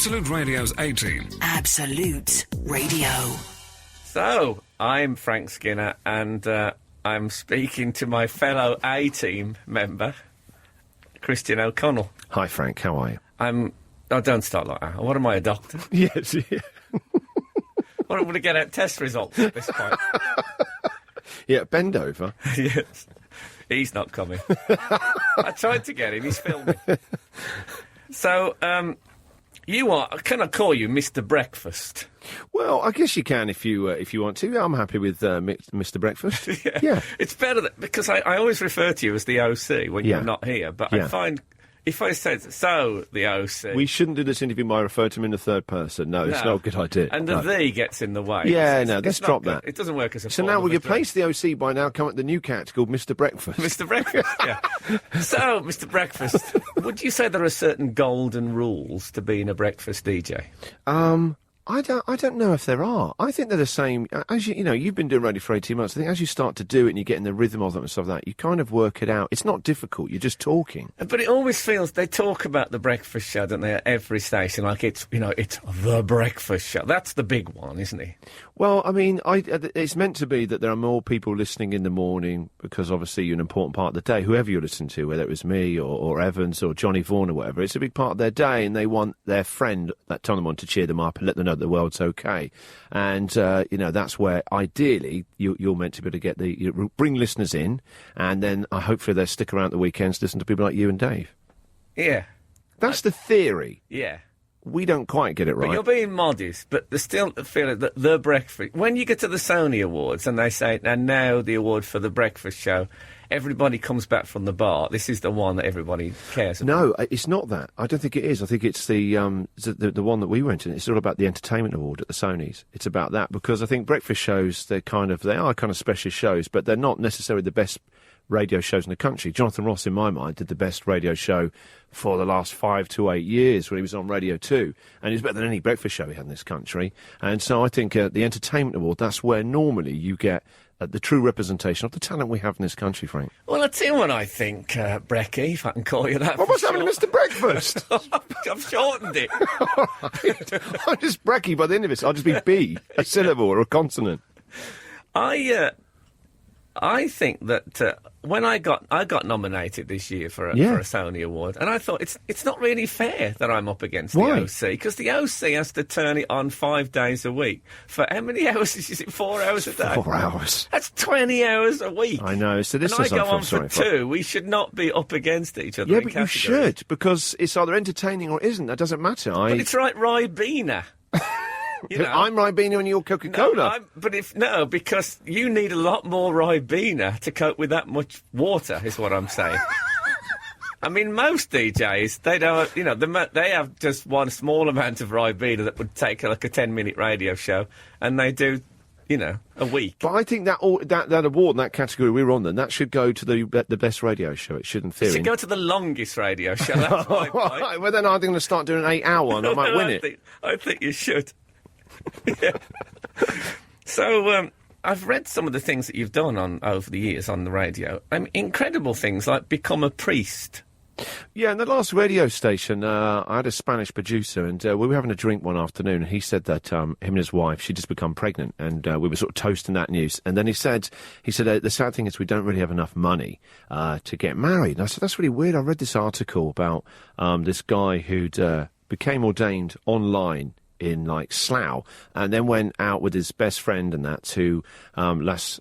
Absolute Radio's A-Team. Absolute Radio. So, I'm Frank Skinner, and I'm speaking to my fellow A-Team member, Christian O'Connell. Hi, Frank. How are you? Oh, don't start like that. What am I, a doctor? Yes, yeah. What am I going to get out test results at this point? Yeah, bend over. Yes. He's not coming. I tried to get him. He's filming. So, can I call you Mr. Breakfast? Well, I guess you can if you want to. I'm happy with Mr. Breakfast. Yeah. It's better because I always refer to you as the OC when you're not here, but I find if I said, so, the OC... We shouldn't do this interview by referring to him in the third person. No, it's not a good idea. And the "the" gets in the way. Yeah, let's drop that. It doesn't work as a So now we'll replace the OC by now come at the new cat called Mr. Breakfast. Mr. Breakfast, yeah. So, Mr. Breakfast, would you say there are certain golden rules to being a breakfast DJ? I don't know if there are. I think they're the same. As you've been doing radio for 18 months. I think as you start to do it and you get in the rhythm of it and stuff like that, you kind of work it out. It's not difficult. You're just talking. But it always feels they talk about the breakfast show, don't they, at every station? Like it's the breakfast show. That's the big one, isn't it? Well, I mean, it's meant to be that there are more people listening in the morning because obviously you're an important part of the day. Whoever you listen to, whether it was me or Evans or Johnny Vaughan or whatever, it's a big part of their day, and they want their friend that time them on to cheer them up and let them know the world's okay. And that's where ideally you're meant to be able to get bring listeners in, and then hopefully they'll stick around the weekends, listen to people like you and Dave. Yeah, that's the theory. Yeah. We don't quite get it right. But you're being modest, but there's still the feeling that the breakfast... When you get to the Sony Awards and they say, and now the award for the breakfast show, everybody comes back from the bar. This is the one that everybody cares about. No, it's not that. I don't think it is. I think it's the one that we went to. It's all about the entertainment award at the Sonys. It's about that because I think breakfast shows, they are kind of specialist shows, but they're not necessarily the best radio shows in the country. Jonathan Ross, in my mind, did the best radio show for the last 5 to 8 years when he was on Radio 2, and he's better than any breakfast show we had in this country. And so I think the Entertainment Award, that's where normally you get the true representation of the talent we have in this country, Frank. Well, I'll tell you what I think, Brecky, if I can call you that. Well, what's happening to Mr. Breakfast? I've shortened it. I'm just Brecky by the end of it. I'll just be B, a syllable or a consonant. I think that when I got nominated this year for a Sony Award, and I thought it's not really fair that I'm up against the OC, because the OC has to turn it on 5 days a week. For how many hours is it? 4 hours a day? 4 hours. That's 20 hours a week. I know. So this and is I go on for 2. We should not be up against each other. Yeah, but you should, because it's either entertaining or it isn't. That doesn't matter. But it's like Ribena. I'm Ribena and you're Coca-Cola. Because you need a lot more Ribena to cope with that much water, is what I'm saying. I mean, most DJs, they don't, they have just one small amount of Ribena that would take like a 10-minute radio show, and they do, a week. But I think that award in that category we were on, then that should go to the best radio show. It should, in theory. It should go to the longest radio show. That's my point. Well, then I think I'm going to start doing an 8-hour one. I might win it. I think you should. Yeah. So, I've read some of the things that you've done over the years on the radio. I mean, incredible things like become a priest. Yeah, in the last radio station, I had a Spanish producer, and we were having a drink one afternoon, and he said that him and his wife, she'd just become pregnant, and we were sort of toasting that news. And then he said, the sad thing is we don't really have enough money to get married. And I said, that's really weird. I read this article about this guy who'd became ordained online in Slough, and then went out with his best friend and that to Las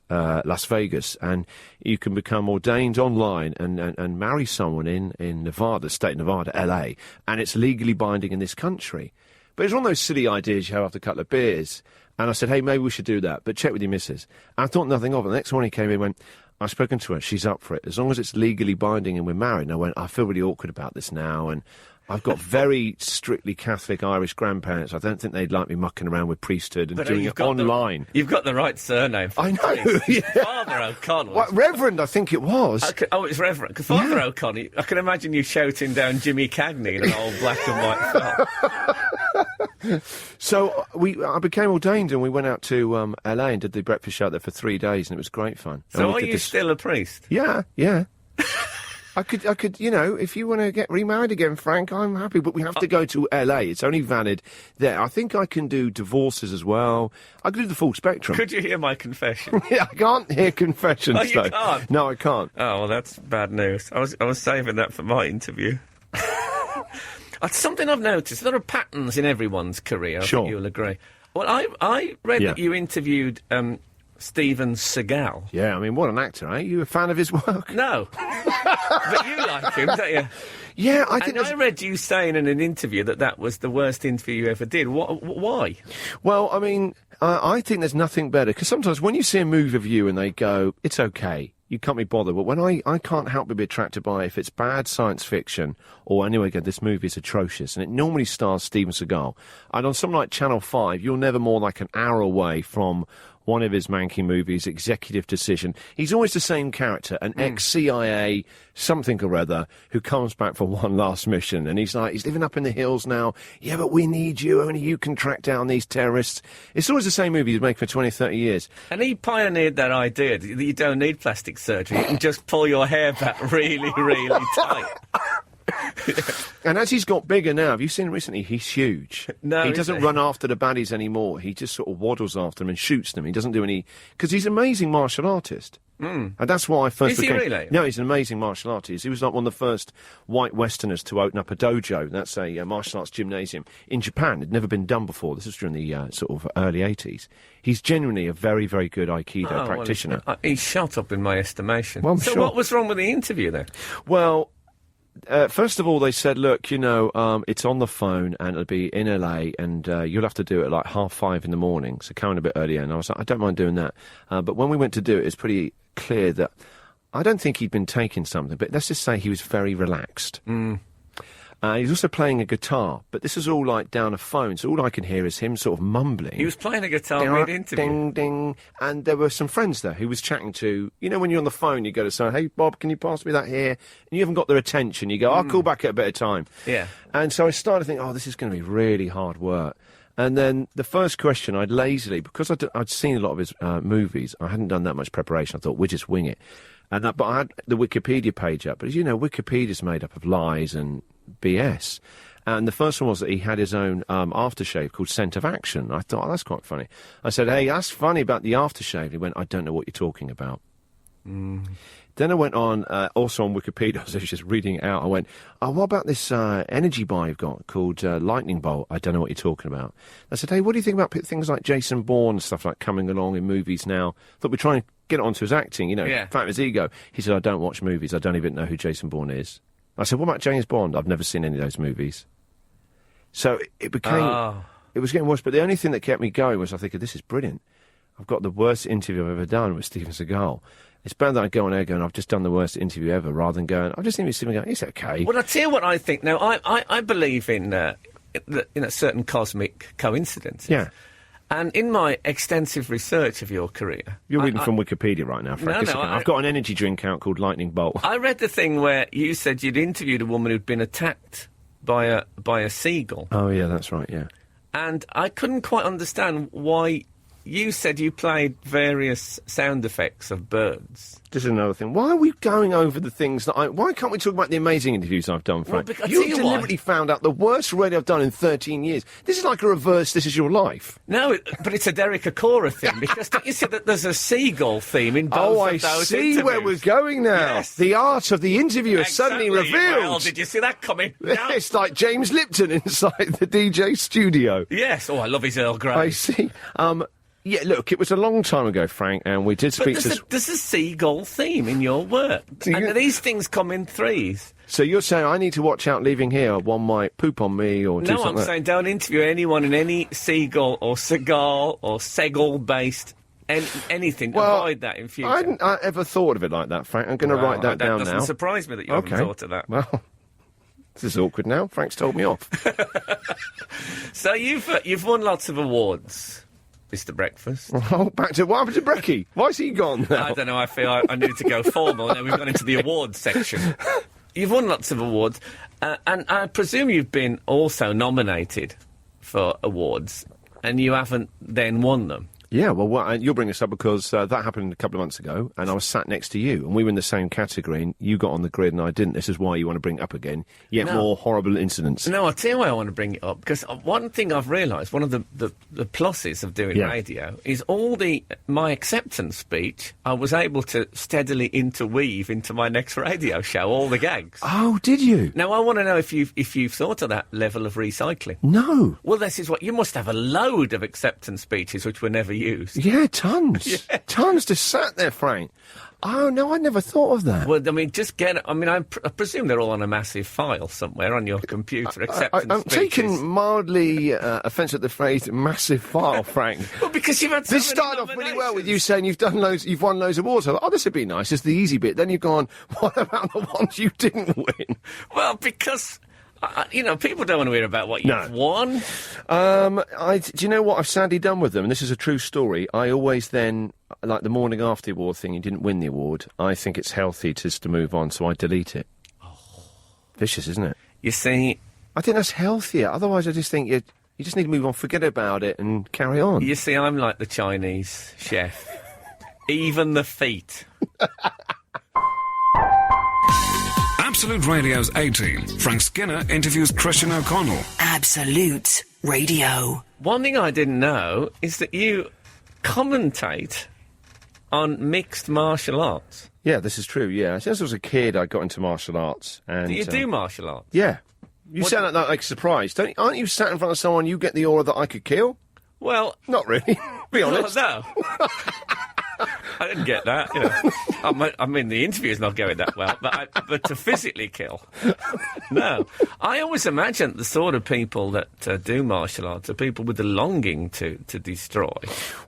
Vegas, and you can become ordained online and marry someone in Nevada, state of Nevada, LA, and it's legally binding in this country. But it's one of those silly ideas you have after a couple of beers, and I said, hey, maybe we should do that, but check with your missus. And I thought nothing of it. The next morning he came in and went, I've spoken to her, she's up for it, as long as it's legally binding and we're married. And I went, I feel really awkward about this now, and I've got very strictly Catholic Irish grandparents. I don't think they'd like me mucking around with priesthood and doing it online. You've got the right surname for I know. Yeah. Father O'Connell. What, Reverend, I think it was. It's Reverend. Because Father O'Connell, I can imagine you shouting down Jimmy Cagney in an old black and white film. So I became ordained, and we went out to LA and did the breakfast show there for 3 days, and it was great fun. So are you still a priest? Yeah. I could, if you want to get remarried again, Frank, I'm happy, but we have to go to LA. It's only valid there. I think I can do divorces as well. I can do the full spectrum. Could you hear my confession? Yeah, I can't hear confessions. Oh, you though. can't? No, I can't. Oh, well, that's bad news. I was saving that for my interview. It's something I've noticed. There are patterns in everyone's career. I Sure. think you'll agree. Well, I read that you interviewed Steven Seagal. Yeah, I mean, what an actor, eh? You a fan of his work? No. But you like him, don't you? Yeah, I think I read you saying in an interview that was the worst interview you ever did. Why? Well, I mean, I think there's nothing better, because sometimes when you see a movie review and they go, it's okay, you can't be bothered, but when I can't help but be attracted by if it's bad science fiction, or anyway, this movie is atrocious, and it normally stars Steven Seagal, and on something like Channel 5, you're never more like an hour away from one of his manky movies, Executive Decision. He's always the same character, an ex-CIA something or other who comes back for one last mission, and he's living up in the hills now. Yeah, but we need you. Only you can track down these terrorists. It's always the same movie he's made for 20, 30 years. And he pioneered that idea that you don't need plastic surgery. You can just pull your hair back really, really tight. And as he's got bigger now, have you seen him recently? He's huge. No, he doesn't run after the baddies anymore. He just sort of waddles after them and shoots them. He doesn't do any... Because he's an amazing martial artist. And that's why I first Is he really? No, he's an amazing martial artist. He was like one of the first white Westerners to open up a dojo. That's a martial arts gymnasium in Japan. It had never been done before. This was during the sort of early 80s. He's genuinely a very, very good Aikido practitioner. Well, he's shot up in my estimation. Well, I'm so sure. what was wrong with the interview then? Well... first of all, they said, look, it's on the phone and it'll be in LA and you'll have to do it at like 5:30 in the morning, so come in a bit earlier. And I was like, I don't mind doing that. But when we went to do it, it's pretty clear that I don't think he'd been taking something, but let's just say he was very relaxed. He's also playing a guitar, but this is all like down a phone, so all I can hear is him sort of mumbling. He was playing a guitar Ding, mid-interview. Ding, ding. And there were some friends there who was chatting to, when you're on the phone, you go to someone, hey, Bob, can you pass me that here? And you haven't got their attention. You go, I'll call back at a better time. Yeah. And so I started to think, this is going to be really hard work. And then the first question, I'd lazily, because I'd seen a lot of his movies, I hadn't done that much preparation. I thought, we'll just wing it. But I had the Wikipedia page up. But as you know, Wikipedia's made up of lies and BS. And the first one was that he had his own aftershave called Scent of Action. I thought, that's quite funny. I said, hey, that's funny about the aftershave. He went, I don't know what you're talking about. Then I went on, also on Wikipedia, I was just reading it out. I went, what about this energy bar you've got called Lightning Bolt? I don't know what you're talking about. I said, hey, what do you think about things like Jason Bourne and stuff like coming along in movies now? Thought we'd try and get it onto his acting, fat his ego. He said, I don't watch movies. I don't even know who Jason Bourne is. I said, what about James Bond? I've never seen any of those movies. So it became... It was getting worse, but the only thing that kept me going was I thinking, this is brilliant. I've got the worst interview I've ever done with Steven Seagal. It's better that I go on air going, I've just done the worst interview ever, rather than going, I've just seen Steven going, it's okay. Well, I'll tell you what I think. Now, I believe in certain cosmic coincidences. Yeah. And in my extensive research of your career... You're reading from Wikipedia right now, Frank. No, I've got an energy drink out called Lightning Bolt. I read the thing where you said you'd interviewed a woman who'd been attacked by a seagull. Oh, yeah, that's right, yeah. And I couldn't quite understand why you said you played various sound effects of birds. This is another thing. Why are we going over the things that why can't we talk about the amazing interviews I've done, Frank? Well, you deliberately found out the worst radio I've done in 13 years. This is like a reverse This Is Your Life. No, but it's a Derek Acora thing, because don't you see that there's a seagull theme in both of those I see interviews? where we're going now. Yes. The art of the interview is Exactly. suddenly revealed. Well, did you see that coming? No. It's like James Lipton inside the DJ studio. Yes. Oh, I love his Earl Grey. I see. Yeah, look, it was a long time ago, Frank, and we did speak to... There's a seagull theme in your work. And these things come in threes. So you're saying I need to watch out leaving here, one might poop on me or do something... No, I'm saying don't interview anyone in any seagull or seagull or seagull-based anything. Well, avoid that in future. I hadn't ever thought of it like that, Frank. I'm going to write that down now. That doesn't surprise me that you haven't thought of that. Well, this is awkward now. Frank's told me off. So you've won lots of awards, Mr. Breakfast. Oh, back to... What happened to Brecky? Why's he gone now? I don't know, I feel I needed to go formal. Now we've gone into the awards section. You've won lots of awards, and I presume you've been also nominated for awards, and you haven't then won them. Yeah, well, you'll bring this up because that happened a couple of months ago, and I was sat next to you, and we were in the same category, and you got on the grid and I didn't. This is why you want to bring it up again. Yet more horrible incidents. No, I'll tell you why I want to bring it up, because one thing I've realised, one of the pluses of doing radio, is my acceptance speech, I was able to steadily interweave into my next radio show, all the gags. Oh, did you? Now, I want to know if you've thought of that level of recycling. No. Well, this is what... You must have a load of acceptance speeches which were never used. Yeah, tons. Yeah. Tons just sat there, Frank. Oh, no, I never thought of that. Well, I mean, I presume they're all on a massive file somewhere on your computer, I'm taking mildly offence at the phrase massive file, Frank. Well, because you've had This started off really well with you saying you've won loads of awards. I thought, this would be nice, it's the easy bit. Then you've gone, what about the ones you didn't win? Well, because... people don't want to hear about what you've won. Do you know what I've sadly done with them? And this is a true story. I always then, like the morning after the award thing, you didn't win the award. I think it's healthy just to move on, so I delete it. Oh. Vicious, isn't it? You see... I think that's healthier. Otherwise, I just think you just need to move on, forget about it, and carry on. You see, I'm like the Chinese chef. Even the feet. Absolute Radio's 18. Frank Skinner interviews Christian O'Connell. Absolute Radio. One thing I didn't know is that you commentate on mixed martial arts. Yeah, this is true, yeah. Since I was a kid, I got into martial arts. And, do you do martial arts? Yeah. You sound like surprised. Aren't you sat in front of someone, you get the aura that I could kill? Well... Not really. Be honest. No. I didn't get that. I mean, the interview's not going that well, but to physically kill, no. I always imagine the sort of people that do martial arts are people with the longing to destroy.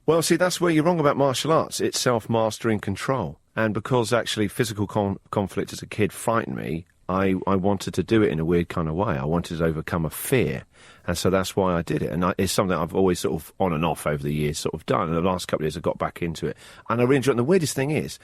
Well, see, that's where you're wrong about martial arts. It's self-mastering control, and because actually physical conflict as a kid frightened me, I wanted to do it in a weird kind of way. I wanted to overcome a fear. And so that's why I did it. And it's something I've always sort of on and off over the years sort of done. And the last couple of years I got back into it. And I really enjoy it. And the weirdest thing is,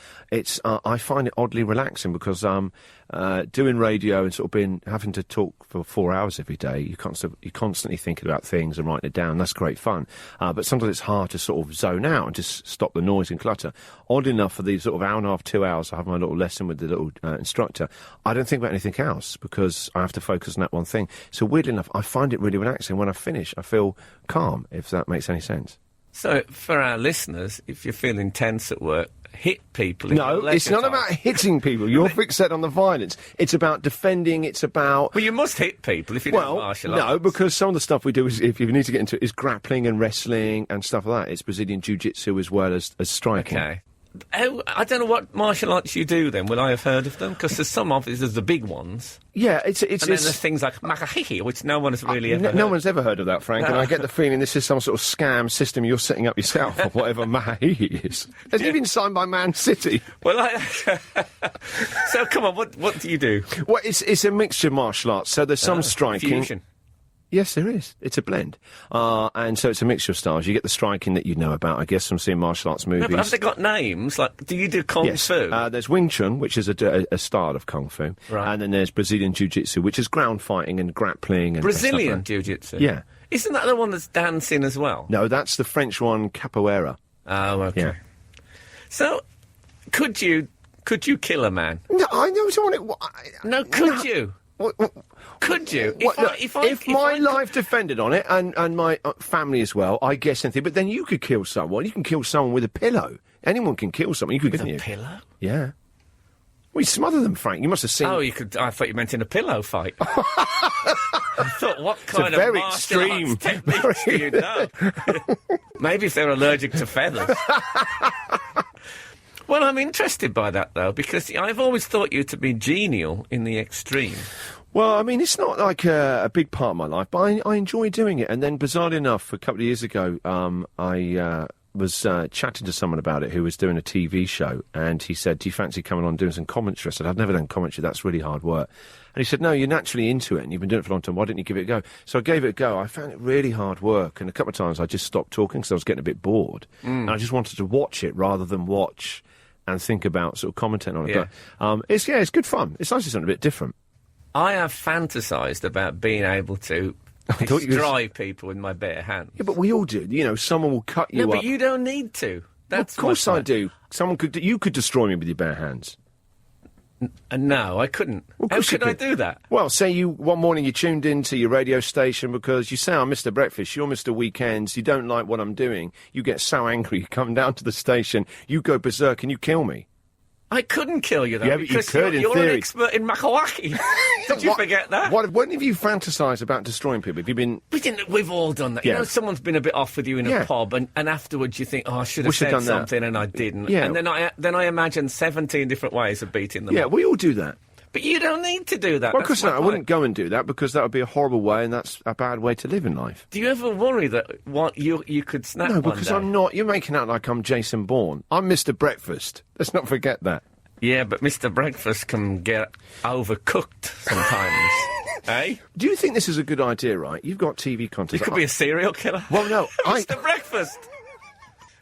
I find it oddly relaxing because doing radio and sort of having to talk for 4 hours every day, you're constantly thinking about things and writing it down. That's great fun. But sometimes it's hard to sort of zone out and just stop the noise and clutter. Odd enough, for these sort of hour and a half, 2 hours, I have my little lesson with the little instructor. I don't think about anything else because I have to focus on that one thing. So weirdly enough, I find it really relaxing. When I finish, I feel calm, if that makes any sense. So, for our listeners, if you're feeling tense at work, hit people. No, it's not about hitting people. You're fixated on the violence. It's about defending, it's about... Well, you must hit people if you do martial arts. No, because some of the stuff we do, is, if you need to get into it, is grappling and wrestling and stuff like that. It's Brazilian Jiu-Jitsu as well as striking. Okay. Oh, I don't know what martial arts you do then. Will I have heard of them? Because there's some obviously, there's the big ones. Yeah, and then there's things like Makahihi, which no one has really ever heard. No one's ever heard of that, Frank, and I get the feeling this is some sort of scam system you're setting up yourself, or whatever Makahihi is. Hasn't it been signed by Man City? Well, so come on, what do you do? Well, it's a mixture of martial arts, so there's some striking. Fusion. Yes, there is. It's a blend. And so it's a mixture of styles. You get the striking that you know about, I guess, from seeing martial arts movies. No, but have they got names? Like, do you do Kung Fu? There's Wing Chun, which is a style of Kung Fu. Right. And then there's Brazilian Jiu-Jitsu, which is ground fighting and grappling. And Brazilian Jiu-Jitsu? Yeah. Isn't that the one that's dancing as well? No, that's the French one, Capoeira. Oh, okay. Yeah. So, could you kill a man? No, I don't could you? Could you? If my life depended on it, and my family as well, I guess anything. But then you could kill someone. You can kill someone with a pillow. Anyone can kill someone. You could with a pillow? Yeah. We smother them, Frank. You must have seen. Oh, you could. I thought you meant in a pillow fight. I thought, what kind of very martial extreme arts techniques do you know? Maybe if they're allergic to feathers. Well, I'm interested by that, though, because I've always thought you to be genial in the extreme. Well, I mean, it's not like a big part of my life, but I enjoy doing it. And then, bizarrely enough, a couple of years ago, I was chatting to someone about it who was doing a TV show, and he said, do you fancy coming on and doing some commentary? I said, I've never done commentary, that's really hard work. And he said, no, you're naturally into it, and you've been doing it for a long time, why didn't you give it a go? So I gave it a go. I found it really hard work, and a couple of times I just stopped talking because I was getting a bit bored. And I just wanted to watch it rather than watch and think about sort of commenting on it. Yeah. But it's good fun. It's nice to do something a bit different. I have fantasised about being able to destroy people with my bare hands. Yeah, but we all do. You know, someone will cut you No, up. but you don't need to. That's Of course my I point. do. You could destroy me with your bare hands. No, I couldn't. Well, of How course you could I could. do that? Well, say one morning you tuned into your radio station because you say, I'm Mr. Breakfast, you're Mr. Weekends, you don't like what I'm doing, you get so angry, you come down to the station, you go berserk and you kill me. I couldn't kill you, though, Yeah, but you because could, in you're an theory. expert in Makawaki. Did you forget that? When have you fantasised about destroying people? Have you been... We've all done that. Yeah. You know, someone's been a bit off with you in a Yeah. pub, and afterwards you think, oh, I should have Wish I'd said done that. something, and I didn't. Yeah. And then I imagine 17 different ways of beating them Yeah, up. we all do that. But you don't need to do that. Well, of That's course my not. I point. wouldn't go and do that because that would be a horrible way and that's a bad way to live in life. Do you ever worry that you could snap No, one because day? I'm not. You're making out like I'm Jason Bourne. I'm Mr. Breakfast. Let's not forget that. Yeah, but Mr. Breakfast can get overcooked sometimes. Eh? Do you think this is a good idea, right? You've got TV You contests. could be a serial killer. Well, no, Mr. Breakfast!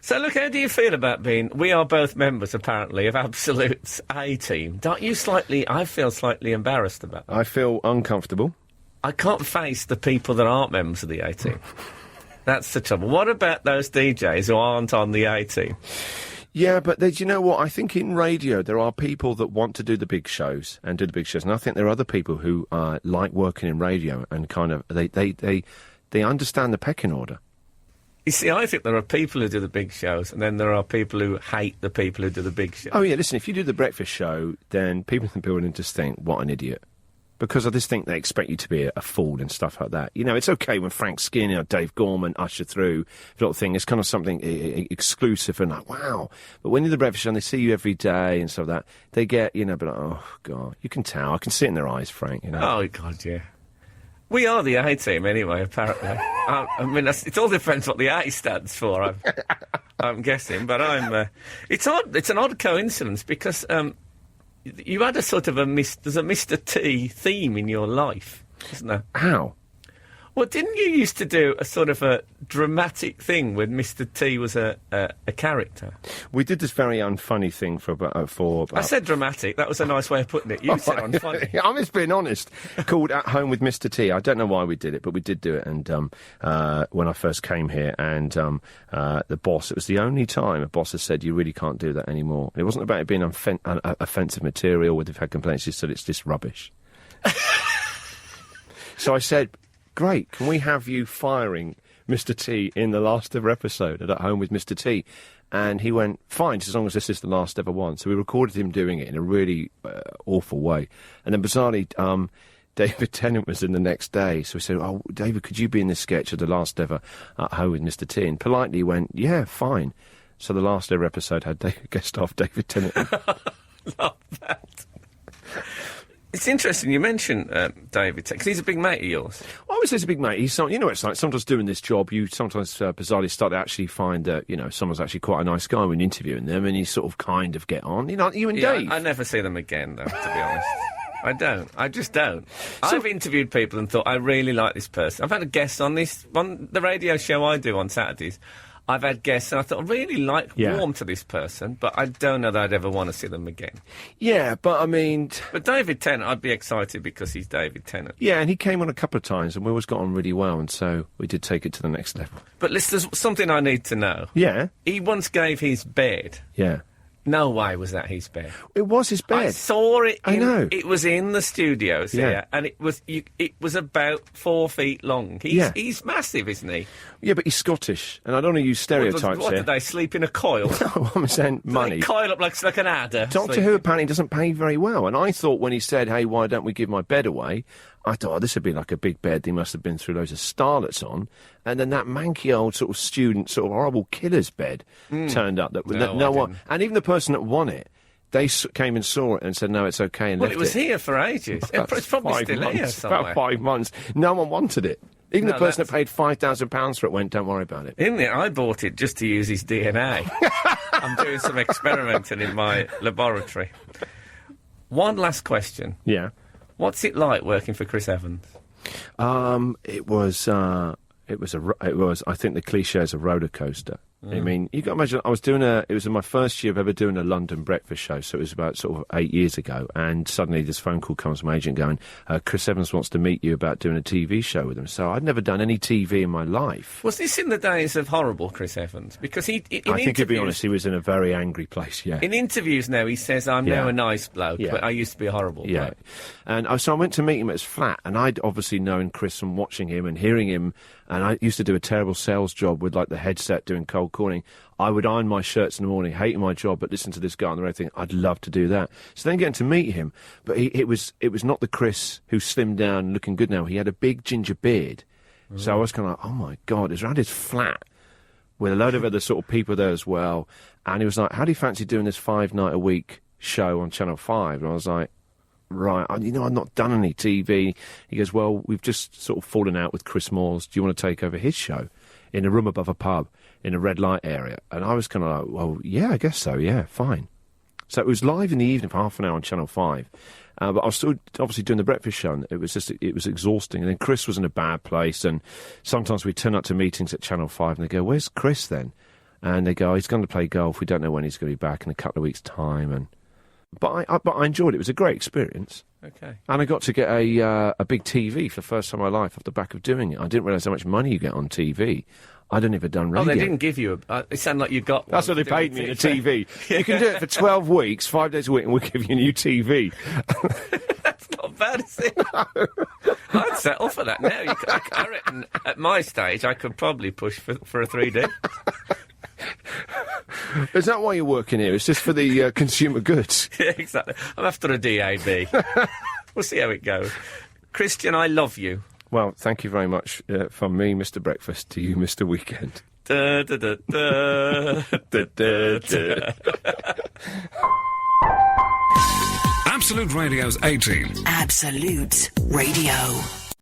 So, look, how do you feel about we are both members, apparently, of Absolute's A-team. Don't you I feel slightly embarrassed about that. I feel uncomfortable. I can't face the people that aren't members of the A-team. That's the trouble. What about those DJs who aren't on the A-team? Yeah, but do you know what? I think in radio there are people that want to do the big shows, and I think there are other people who like working in radio and kind of they understand the pecking order. You see, I think there are people who do the big shows, and then there are people who hate the people who do the big shows. Oh yeah, listen, if you do the breakfast show, then people in the building just think, what an idiot. Because I just think they expect you to be a fool and stuff like that. You know, it's okay when Frank Skinner or Dave Gorman usher through the little thing. It's kind of something exclusive and like, wow. But when you're the breakfast show and they see you every day and stuff like that, they get, you know, but like, oh, God, you can tell. I can see it in their eyes, Frank, you know. Oh, God, yeah. We are the A-team anyway, apparently. I mean, it all depends what the A stands for, I'm guessing. But it's odd. It's an odd coincidence because you had a sort of there's a Mr. T theme in your life, isn't there? How? Well, didn't you used to do a sort of a dramatic thing when Mr. T was a character? We did this very unfunny thing for about... I said dramatic. That was a nice way of putting it. You said unfunny. I'm just being honest. Called At Home with Mr. T. I don't know why we did it, but we did do it. And when I first came here, and the boss, it was the only time a boss has said, you really can't do that anymore. It wasn't about it being offensive material, where they've had complaints. He said, it's just rubbish. So I said, great, can we have you firing Mr. T in the last ever episode at Home with Mr. T? And he went, fine, as long as this is the last ever one. So we recorded him doing it in a really awful way. And then bizarrely, David Tennant was in the next day. So we said, oh, David, could you be in this sketch of the last ever At Home with Mr. T? And politely he went, yeah, fine. So the last ever episode had guest star David Tennant. Love that. It's interesting you mentioned David, because he's a big mate of yours. I always say he's a big mate. You know what it's like. Sometimes doing this job, you sometimes bizarrely start to actually find that, you know, someone's actually quite a nice guy when interviewing them, and you sort of kind of get on. You know, you and Dave. I never see them again, though, to be honest. I don't. I just don't. I've interviewed people and thought, I really like this person. I've had a guest on the radio show I do on Saturdays. I've had guests, and I thought, I really warm to this person, but I don't know that I'd ever want to see them again. Yeah, but I mean... But David Tennant, I'd be excited because he's David Tennant. Yeah, and he came on a couple of times, and we always got on really well, and so we did take it to the next level. But listen, there's something I need to know. Yeah? He once gave his bed. Yeah. No way was that his bed. It was his bed. I saw it. I know. It was in the studios here, and it was about 4 feet long. He's massive, isn't he? Yeah, but he's Scottish, and I don't want to use stereotypes What here. do they sleep in a coil? No, I'm saying money. They coil up like an adder. Doctor Who apparently doesn't pay very well, and I thought when he said, hey, why don't we give my bed away, I thought, oh, this would be like a big bed he must have been through loads of starlets on, and then that manky old sort of student, sort of horrible killer's bed turned up. That no one, and even the person that won it, they came and saw it and said, no, it's okay, and well, left it was here for ages. It's probably still here somewhere. About 5 months. No one wanted it. Even the person that paid £5,000 for it went, don't worry about it. Isn't it? I bought it just to use his DNA. I'm doing some experimenting in my laboratory. One last question. Yeah. What's it like working for Chris Evans? It was. I think the cliche is a roller coaster. I mean, you got to imagine, it was in my first year of ever doing a London breakfast show, so it was about sort of 8 years ago, and suddenly this phone call comes from my agent going, Chris Evans wants to meet you about doing a TV show with him. So I'd never done any TV in my life. Was this in the days of horrible Chris Evans? Because I think, to be honest, he was in a very angry place, yeah. In interviews now, he says, I'm now a nice bloke, but I used to be a horrible bloke. And so I went to meet him at his flat, and I'd obviously known Chris from watching him and hearing him, and I used to do a terrible sales job with, like, the headset doing cold calling. I would iron my shirts in the morning, hating my job, but listen to this guy on the radio thing, I'd love to do that. So then getting to meet him, but it was not the Chris who's slimmed down, looking good now. He had a big ginger beard. So I was kind of like, oh my God, it's around his flat with a load of other sort of people there as well. And he was like, how do you fancy doing this 5-night-a-week show on Channel 5? And I was like, right, I've not done any TV. He goes, well, we've just sort of fallen out with Chris Moores. Do you want to take over his show in a room above a pub in a red light area? And I was kind of like, well, yeah, I guess so, yeah, fine. So it was live in the evening for half an hour on Channel 5. But I was still obviously doing the breakfast show, and it was exhausting. And then Chris was in a bad place, and sometimes we turn up to meetings at Channel 5 and they go, where's Chris then? And they go, he's going to play golf. We don't know when he's going to be back in a couple of weeks' time. But I enjoyed it. It was a great experience. Okay. And I got to get a big TV for the first time in my life off the back of doing it. I didn't realise how much money you get on TV. I'd only ever done radio. Oh, they didn't give you it sounded like you got one. That's what they paid me, a TV. You can do it for 12 weeks, 5 days a week, and we'll give you a new TV. That's not bad, is it? I'd settle for that now. I reckon at my stage I could probably push for a 3D. Is that why you're working here? It's just for the consumer goods? Yeah, exactly. I'm after a DAB. We'll see how it goes. Christian, I love you. Well, thank you very much from me, Mr. Breakfast, to you, Mr. Weekend. Da, da, da, da, da, da, da. Absolute Radio's 18. Absolute Radio.